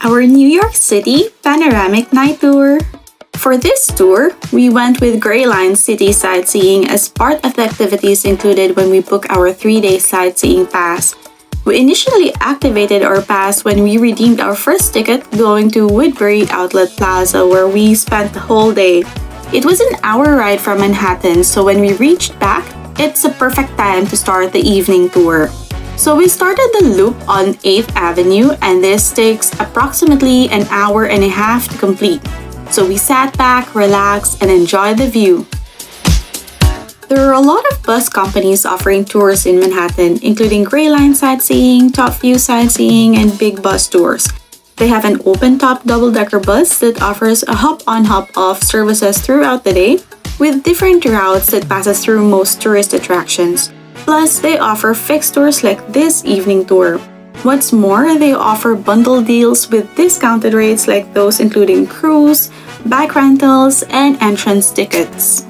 our New York City Panoramic Night Tour. For this tour, we went with Skyline City Sightseeing as part of the activities included when we booked our 3-day sightseeing pass. We initially activated our pass when we redeemed our first ticket going to Woodbury Outlet Plaza, where we spent the whole day. It was an hour ride from Manhattan, so when we reached back, it's a perfect time to start the evening tour. So we started the loop on 8th Avenue, and this takes approximately an hour and a half to complete. So we sat back, relaxed, and enjoyed the view. There are a lot of bus companies offering tours in Manhattan, including Skyline Sightseeing, Top View Sightseeing, and Big Bus Tours. They have an open-top double-decker bus that offers a hop-on, hop-off services throughout the day, with different routes that passes through most tourist attractions. Plus, they offer fixed tours like this evening tour. What's more, they offer bundle deals with discounted rates like those including cruise, bike rentals, and entrance tickets.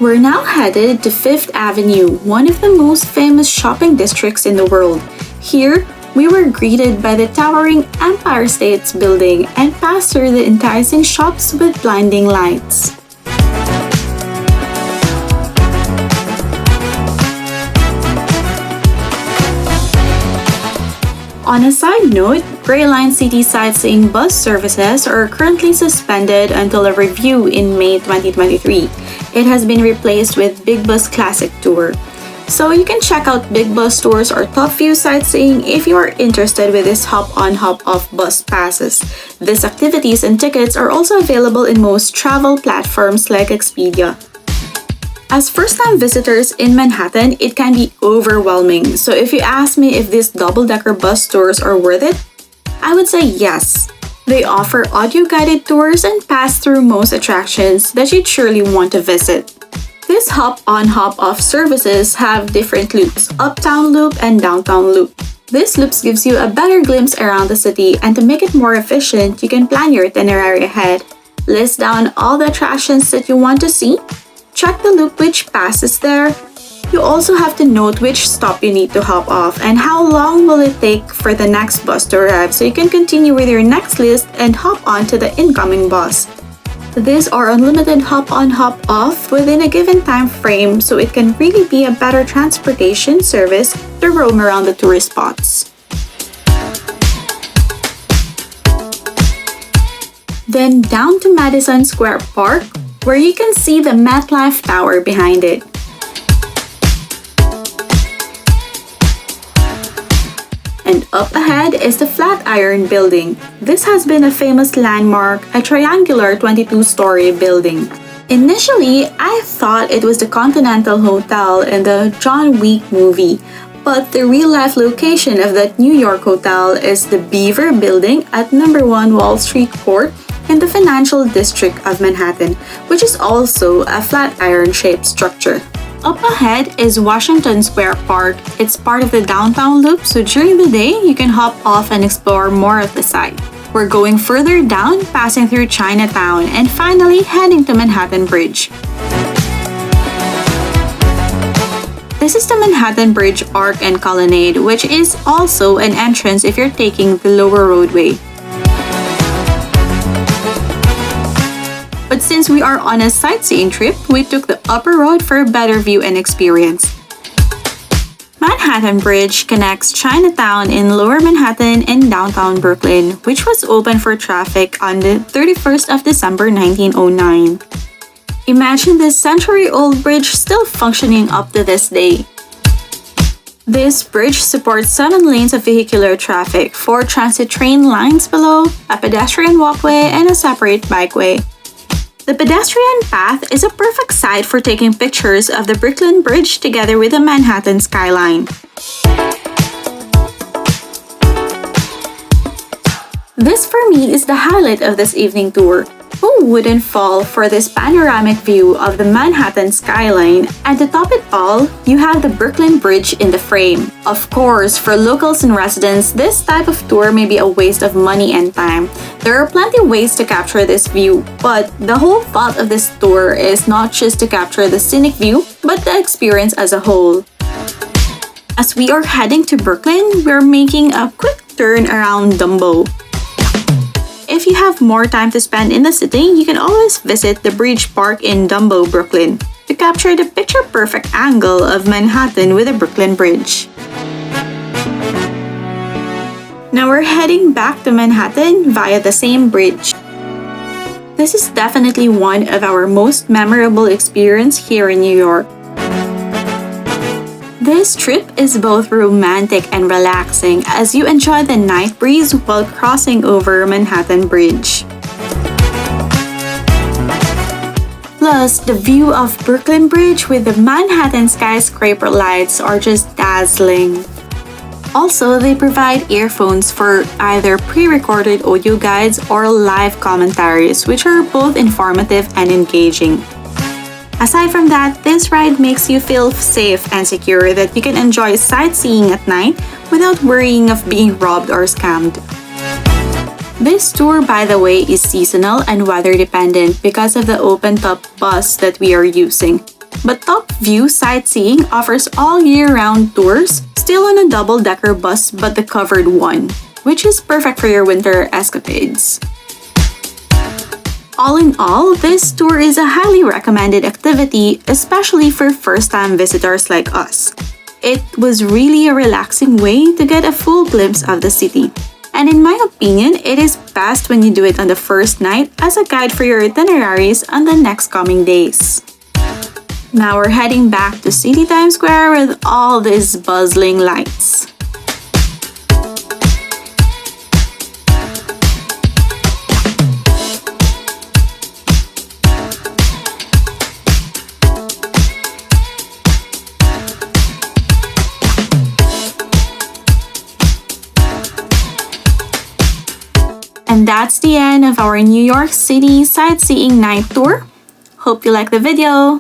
We're now headed to 5th Avenue, one of the most famous shopping districts in the world. Here, we were greeted by the towering Empire State Building and passed through the enticing shops with blinding lights. On a side note, Skyline City Sightseeing bus services are currently suspended until a review in May 2023. It has been replaced with Big Bus Classic Tour. So you can check out Big Bus Tours or Top View Sightseeing if you are interested with this hop-on, hop-off bus passes. These activities and tickets are also available in most travel platforms like Expedia. As first-time visitors in Manhattan, it can be overwhelming. So if you ask me if these double-decker bus tours are worth it, I would say yes. They offer audio-guided tours and pass through most attractions that you'd surely want to visit. These hop-on, hop-off services have different loops, Uptown Loop and Downtown Loop. This loops gives you a better glimpse around the city, and to make it more efficient, you can plan your itinerary ahead. List down all the attractions that you want to see. Check the loop which passes there. You also have to note which stop you need to hop off and how long will it take for the next bus to arrive so you can continue with your next list and hop on to the incoming bus. These are unlimited hop-on, hop-off within a given time frame, so it can really be a better transportation service to roam around the tourist spots. Then down to Madison Square Park, where you can see the MetLife Tower behind it. And up ahead is the Flatiron Building. This has been a famous landmark, a triangular 22-story building. Initially, I thought it was the Continental Hotel in the John Wick movie, but the real-life location of that New York hotel is the Beaver Building at number 1 Wall Street Court in the financial district of Manhattan, which is also a flatiron-shaped structure. Up ahead is Washington Square Park. It's part of the downtown loop, so during the day, you can hop off and explore more of the site. We're going further down, passing through Chinatown, and finally heading to Manhattan Bridge. This is the Manhattan Bridge Arc and Colonnade, which is also an entrance if you're taking the lower roadway. But since we are on a sightseeing trip, we took the upper road for a better view and experience. Manhattan Bridge connects Chinatown in Lower Manhattan and downtown Brooklyn, which was open for traffic on the 31st of December 1909. Imagine this century-old bridge still functioning up to this day. This bridge supports 7 lanes of vehicular traffic, 4 transit train lines below, a pedestrian walkway, and a separate bikeway. The pedestrian path is a perfect site for taking pictures of the Brooklyn Bridge together with the Manhattan skyline. This for me is the highlight of this evening tour. Who wouldn't fall for this panoramic view of the Manhattan skyline? And to top it all, you have the Brooklyn Bridge in the frame. Of course, for locals and residents, this type of tour may be a waste of money and time. There are plenty of ways to capture this view, but the whole thought of this tour is not just to capture the scenic view, but the experience as a whole. As we are heading to Brooklyn, we're making a quick turn around Dumbo. if you have more time to spend in the city, you can always visit the Bridge Park in Dumbo, Brooklyn, to capture the picture-perfect angle of Manhattan with the Brooklyn Bridge. Now we're heading back to Manhattan via the same bridge. This is definitely one of our most memorable experiences here in New York. This trip is both romantic and relaxing as you enjoy the night breeze while crossing over Manhattan Bridge. Plus, the view of Brooklyn Bridge with the Manhattan skyscraper lights are just dazzling. Also, they provide earphones for either pre-recorded audio guides or live commentaries, which are both informative and engaging. Aside from that, this ride makes you feel safe and secure that you can enjoy sightseeing at night without worrying of being robbed or scammed. This tour, by the way, is seasonal and weather dependent because of the open-top bus that we are using. But Top View Sightseeing offers all year-round tours, still on a double-decker bus but the covered one, which is perfect for your winter escapades. All in all, this tour is a highly recommended activity, especially for first-time visitors like us. It was really a relaxing way to get a full glimpse of the city. And in my opinion, it is best when you do it on the first night as a guide for your itineraries on the next coming days. Now we're heading back to City Times Square with all these bustling lights. And that's the end of our New York City sightseeing night tour. Hope you like the video.